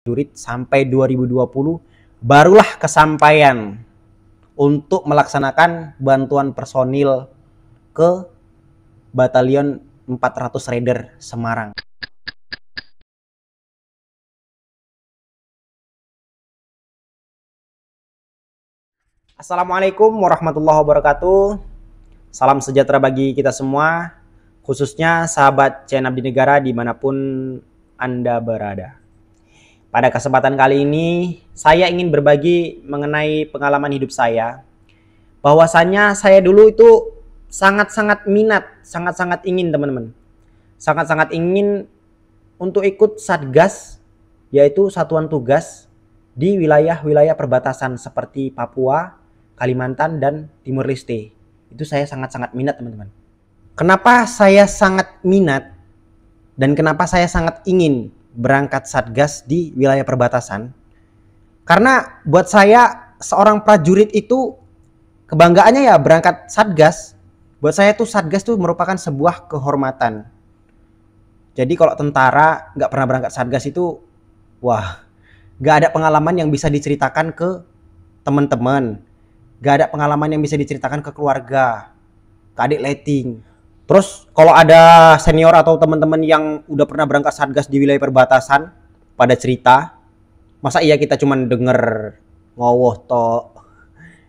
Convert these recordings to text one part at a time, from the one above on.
prajurit sampai 2020 barulah kesampaian untuk melaksanakan bantuan personil ke Batalion 400 Raider Semarang. Assalamualaikum warahmatullahi wabarakatuh. Salam sejahtera bagi kita semua, khususnya sahabat channel Abdi Negara dimanapun Anda berada. Pada kesempatan kali ini, saya ingin berbagi mengenai pengalaman hidup saya. Bahwasannya saya dulu itu sangat-sangat minat, sangat-sangat ingin teman-teman. Sangat-sangat ingin untuk ikut Satgas, yaitu satuan tugas di wilayah-wilayah perbatasan seperti Papua, Kalimantan, dan Timur Leste. Itu saya sangat-sangat minat teman-teman. Kenapa saya sangat minat dan kenapa saya sangat ingin berangkat Satgas di wilayah perbatasan? Karena buat saya seorang prajurit itu kebanggaannya ya berangkat Satgas. Buat saya tuh Satgas tuh merupakan sebuah kehormatan. Jadi kalau tentara nggak pernah berangkat Satgas itu, wah, nggak ada pengalaman yang bisa diceritakan ke teman-teman. Nggak ada pengalaman yang bisa diceritakan ke keluarga, ke adik leting. Terus kalau ada senior atau teman-teman yang udah pernah berangkat Satgas di wilayah perbatasan, pada cerita, masa iya kita cuma denger ngowoh toh,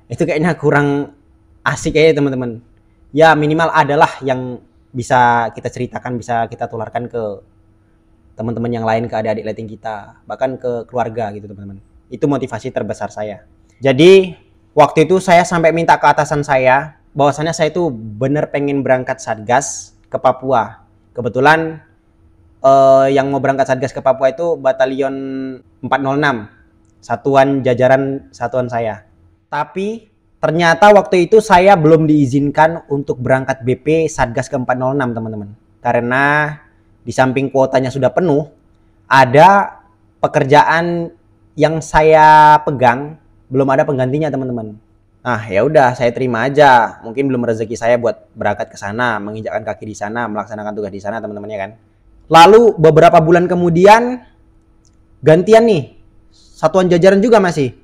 itu kayaknya kurang asik ya teman-teman. Ya minimal adalah yang bisa kita ceritakan, bisa kita tularkan ke teman-teman yang lain, ke adik-adik leting kita, bahkan ke keluarga gitu teman-teman. Itu motivasi terbesar saya. Jadi waktu itu saya sampai minta ke atasan saya bahwasannya saya itu bener pengen berangkat Satgas ke Papua. Kebetulan yang mau berangkat Satgas ke Papua itu Batalion 406, satuan jajaran satuan saya. Tapi ternyata waktu itu saya belum diizinkan untuk berangkat BP Satgas ke 406 teman-teman. Karena di samping kuotanya sudah penuh, ada pekerjaan yang saya pegang belum ada penggantinya teman-teman. Nah ya udah saya terima aja. Mungkin belum rezeki saya buat berangkat ke sana, menginjakkan kaki di sana, melaksanakan tugas di sana teman-teman ya kan. Lalu beberapa bulan kemudian gantian nih, satuan jajaran juga masih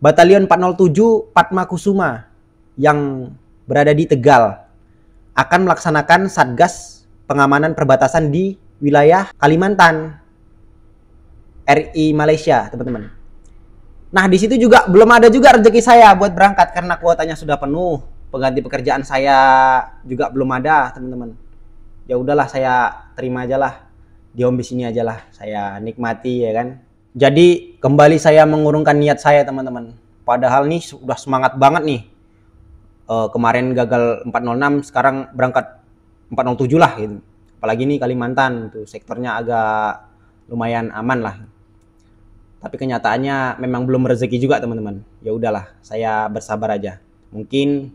Batalion 407 Padma Kusuma yang berada di Tegal akan melaksanakan Satgas pengamanan perbatasan di wilayah Kalimantan, RI Malaysia teman-teman. Nah di situ juga belum ada juga rezeki saya buat berangkat karena kuotanya sudah penuh, pengganti pekerjaan saya juga belum ada teman-teman. Ya udahlah saya terima aja lah, di home di sini aja lah, saya nikmati ya kan. Jadi kembali saya mengurungkan niat saya teman-teman. Padahal nih sudah semangat banget nih. Kemarin gagal 406, sekarang berangkat 407 lah gitu. Apalagi nih Kalimantan tuh sektornya agak lumayan aman lah. Tapi kenyataannya memang belum rezeki juga teman-teman. Ya udahlah, saya bersabar aja. Mungkin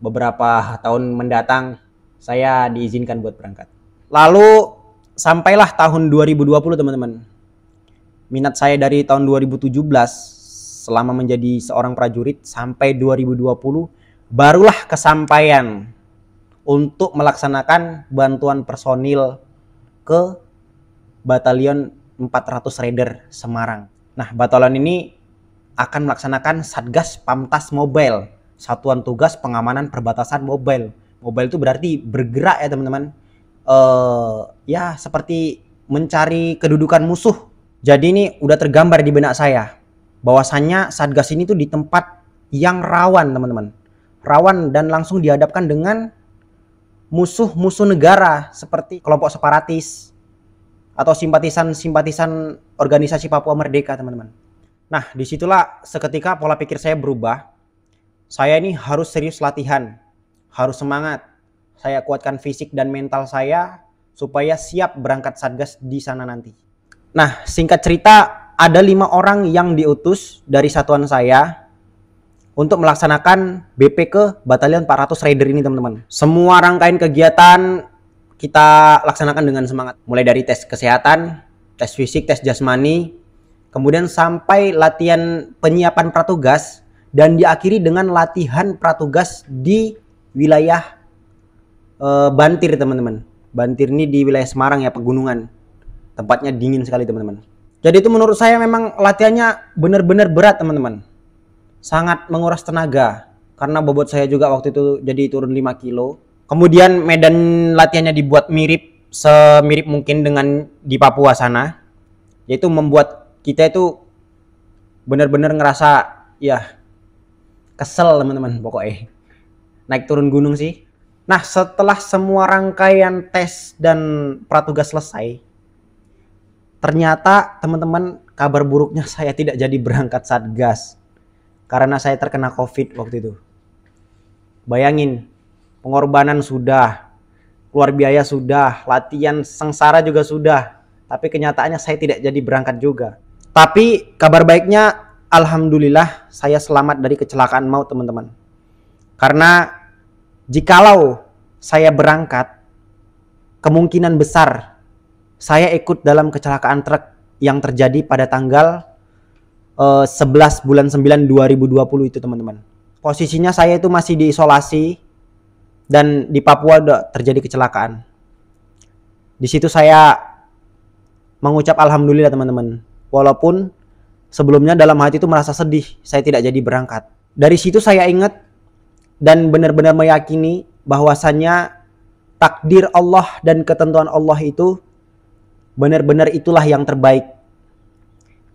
beberapa tahun mendatang saya diizinkan buat berangkat. Lalu sampailah tahun 2020 teman-teman. Minat saya dari tahun 2017 selama menjadi seorang prajurit sampai 2020 barulah kesampaian untuk melaksanakan bantuan personil ke Batalion 400 Raider Semarang. Nah, batalion ini akan melaksanakan Satgas Pamtas Mobile, satuan tugas pengamanan perbatasan mobile. Mobile itu berarti bergerak ya teman-teman. Ya seperti mencari kedudukan musuh. Jadi ini udah tergambar di benak saya bahwasannya Satgas ini tuh di tempat yang rawan teman-teman. Rawan dan langsung dihadapkan dengan musuh-musuh negara seperti kelompok separatis atau simpatisan organisasi Papua Merdeka teman-teman. Nah disitulah seketika pola pikir saya berubah. Saya ini harus serius latihan, harus semangat. Saya kuatkan fisik dan mental saya supaya siap berangkat Satgas di sana nanti. Nah singkat cerita ada 5 orang yang diutus dari satuan saya untuk melaksanakan BP ke Batalion 400 Raider ini teman-teman. Semua rangkaian kegiatan kita laksanakan dengan semangat. Mulai dari tes kesehatan, tes fisik, tes jasmani, kemudian sampai latihan penyiapan pratugas, dan diakhiri dengan latihan pratugas di wilayah Bantir teman-teman. Bantir ini di wilayah Semarang ya, pegunungan. Tempatnya dingin sekali teman-teman. Jadi itu menurut saya memang latihannya benar-benar berat teman-teman. Sangat menguras tenaga. Karena bobot saya juga waktu itu jadi turun 5 kilo. Kemudian medan latihannya dibuat mirip, semirip mungkin dengan di Papua sana. Yaitu membuat kita itu benar-benar ngerasa ya kesel teman-teman pokoknya. Naik turun gunung sih. Nah setelah semua rangkaian tes dan pratugas selesai, ternyata teman-teman kabar buruknya saya tidak jadi berangkat Satgas. Karena saya terkena COVID waktu itu. Bayangin, pengorbanan sudah, keluar biaya sudah, latihan sengsara juga sudah. Tapi kenyataannya saya tidak jadi berangkat juga. Tapi kabar baiknya, alhamdulillah saya selamat dari kecelakaan maut teman-teman. Karena jikalau saya berangkat, kemungkinan besar saya ikut dalam kecelakaan truk yang terjadi pada tanggal 11 bulan 9 2020 itu teman-teman. Posisinya saya itu masih diisolasi dan di Papua udah terjadi kecelakaan. Di situ saya mengucap alhamdulillah teman-teman. Walaupun sebelumnya dalam hati itu merasa sedih saya tidak jadi berangkat. Dari situ saya ingat dan benar-benar meyakini bahwasannya takdir Allah dan ketentuan Allah itu benar-benar itulah yang terbaik.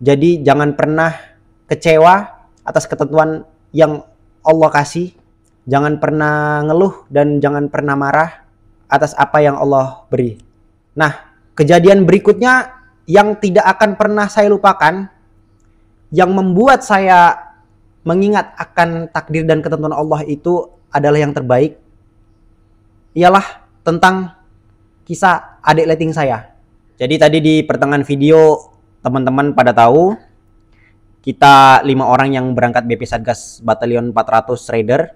Jadi jangan pernah kecewa atas ketentuan yang Allah kasih. Jangan pernah ngeluh dan jangan pernah marah atas apa yang Allah beri. Nah, kejadian berikutnya yang tidak akan pernah saya lupakan, yang membuat saya mengingat akan takdir dan ketentuan Allah itu adalah yang terbaik, ialah tentang kisah adik leting saya. Jadi tadi di pertengahan video teman-teman pada tahu kita 5 orang yang berangkat BP Satgas Batalion 400 Raider.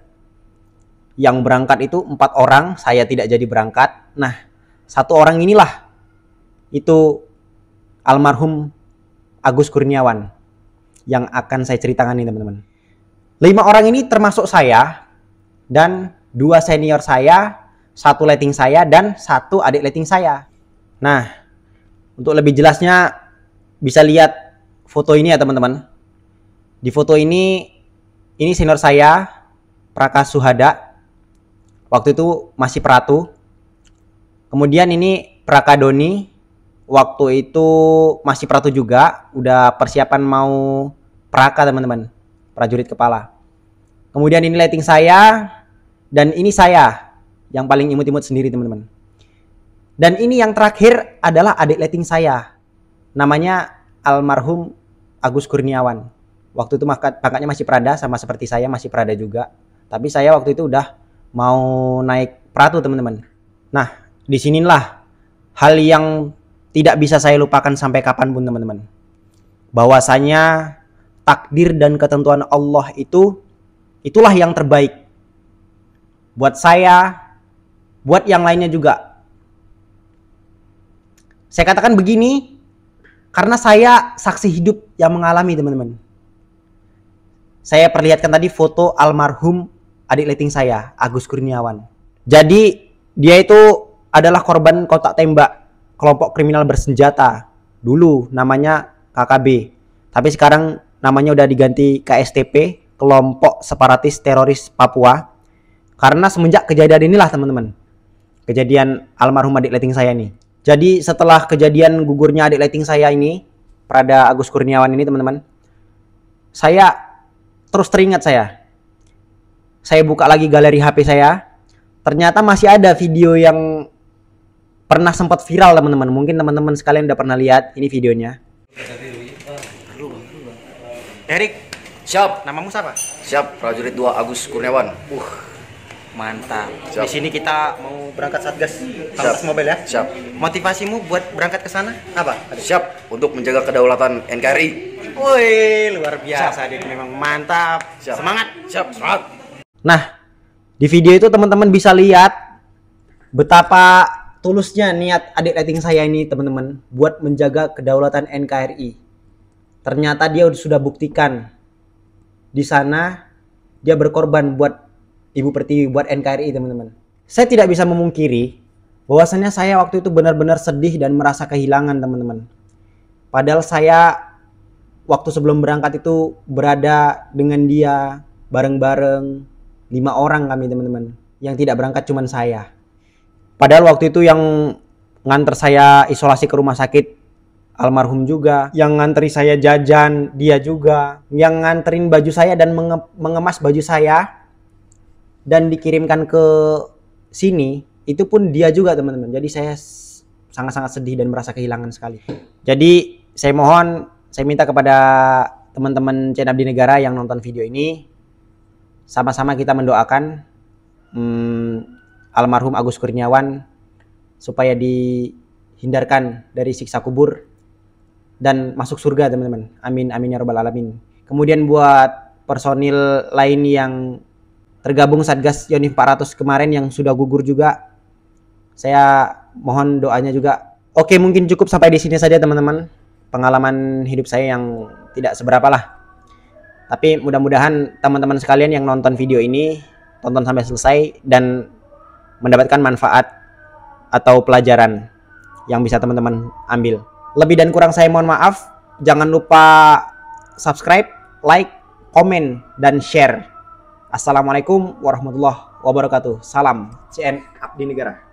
Yang berangkat itu 4 orang, saya tidak jadi berangkat. Nah, 1 orang inilah itu almarhum Agus Kurniawan yang akan saya ceritakan ini teman-teman. 5 orang ini termasuk saya dan 2 senior saya, 1 leting saya dan 1 adik leting saya. Nah, untuk lebih jelasnya bisa lihat foto ini ya teman-teman. Di foto ini senior saya, Praka Suhada. Waktu itu masih Pratu. Kemudian ini Praka Doni. Waktu itu masih Pratu juga. Udah persiapan mau Praka teman-teman. Prajurit kepala. Kemudian ini lighting saya. Dan ini saya. Yang paling imut-imut sendiri teman-teman. Dan ini yang terakhir adalah adik lighting saya. Namanya almarhum Agus Kurniawan. Waktu itu pangkatnya masih Prada, sama seperti saya masih Prada juga. Tapi saya waktu itu udah mau naik Pratu teman-teman. Nah, disinilah hal yang tidak bisa saya lupakan sampai kapanpun teman-teman. Bahwasanya takdir dan ketentuan Allah itulah yang terbaik. Buat saya, buat yang lainnya juga. Saya katakan begini karena saya saksi hidup yang mengalami teman-teman. Saya perlihatkan tadi foto almarhum adik leting saya, Agus Kurniawan. Jadi dia itu adalah korban kotak tembak kelompok kriminal bersenjata. Dulu namanya KKB. Tapi sekarang namanya udah diganti KSTP, Kelompok Separatis Teroris Papua. Karena semenjak kejadian inilah teman-teman. Kejadian almarhum adik leting saya ini. Jadi setelah kejadian gugurnya adik leting saya ini, Prada Agus Kurniawan ini teman-teman, saya terus teringat saya buka lagi galeri HP saya, ternyata masih ada video yang pernah sempat viral teman-teman. Mungkin teman-teman sekalian udah pernah lihat ini videonya. Erik, siap. Namamu siapa? Siap, prajurit 2 Agus Kurniawan. Mantap. Siap. Di sini kita mau berangkat Satgas Pangkas Mobil ya. Siap. Motivasimu buat berangkat ke sana apa? Siap untuk menjaga kedaulatan NKRI. Woi, luar biasa Adik, memang mantap. Siap. Semangat. Siap, semangat. Nah, di video itu teman-teman bisa lihat betapa tulusnya niat adik lighting saya ini teman-teman buat menjaga kedaulatan NKRI. Ternyata dia sudah buktikan di sana dia berkorban buat Ibu Pertiwi, buat NKRI teman-teman. Saya tidak bisa memungkiri bahwasannya saya waktu itu benar-benar sedih dan merasa kehilangan teman-teman. Padahal saya waktu sebelum berangkat itu berada dengan dia bareng-bareng 5 orang kami teman-teman. Yang tidak berangkat cuma saya. Padahal waktu itu yang nganter saya isolasi ke rumah sakit almarhum juga, yang nganteri saya jajan dia juga, yang nganterin baju saya dan mengemas baju saya dan dikirimkan ke sini itu pun dia juga teman-teman. Jadi saya sangat-sangat sedih dan merasa kehilangan sekali. Jadi saya minta kepada teman-teman channel Abdi Negara yang nonton video ini, sama-sama kita mendoakan almarhum Agus Kurniawan supaya dihindarkan dari siksa kubur dan masuk surga teman-teman. Amin amin ya rabbal alamin. Kemudian buat personil lain yang tergabung Satgas Yonif 400 kemarin yang sudah gugur juga, saya mohon doanya juga. Oke, mungkin cukup sampai di sini saja teman-teman. Pengalaman hidup saya yang tidak seberapa lah. Tapi mudah-mudahan teman-teman sekalian yang nonton video ini tonton sampai selesai dan mendapatkan manfaat atau pelajaran yang bisa teman-teman ambil. Lebih dan kurang saya mohon maaf. Jangan lupa subscribe, like, komen, dan share. Assalamualaikum warahmatullahi wabarakatuh. Salam CN Abdi Negara.